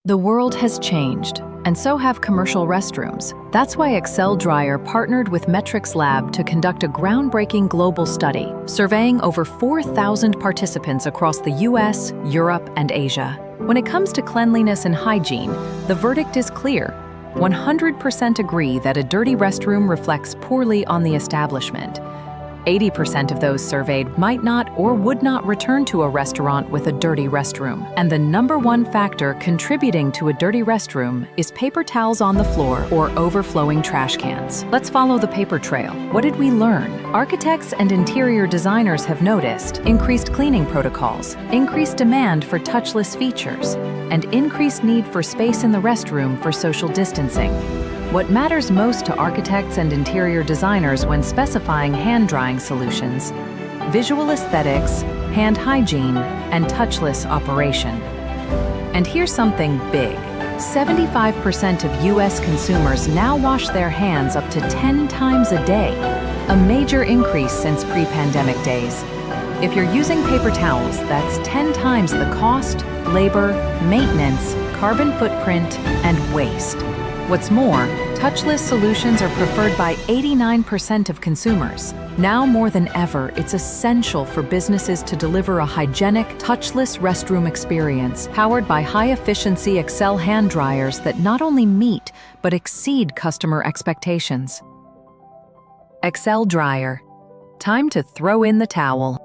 The world has changed, and so have commercial restrooms. That's why Excel Dryer partnered with MetrixLab to conduct a groundbreaking global study, surveying over 4,000 participants across the US, Europe, and Asia. When it comes to cleanliness and hygiene, the verdict is clear. 100% agree that a dirty restroom reflects poorly on the establishment. 80% of those surveyed might not or would not return to a restaurant with a dirty restroom. And the number one factor contributing to a dirty restroom is paper towels on the floor or overflowing trash cans. Let's follow the paper trail. What did we learn? Architects and interior designers have noticed increased cleaning protocols, increased demand for touchless features, and increased need for space in the restroom for social distancing. What matters most to architects and interior designers when specifying hand-drying solutions: visual aesthetics, hand hygiene, and touchless operation. And here's something big. 75% of US consumers now wash their hands up to 10 times a day, a major increase since pre-pandemic days. If you're using paper towels, that's 10 times the cost, labor, maintenance, carbon footprint, and waste. What's more, touchless solutions are preferred by 89% of consumers. Now more than ever, it's essential for businesses to deliver a hygienic, touchless restroom experience powered by high-efficiency Excel hand dryers that not only meet but exceed customer expectations. Excel Dryer. Time to throw in the towel.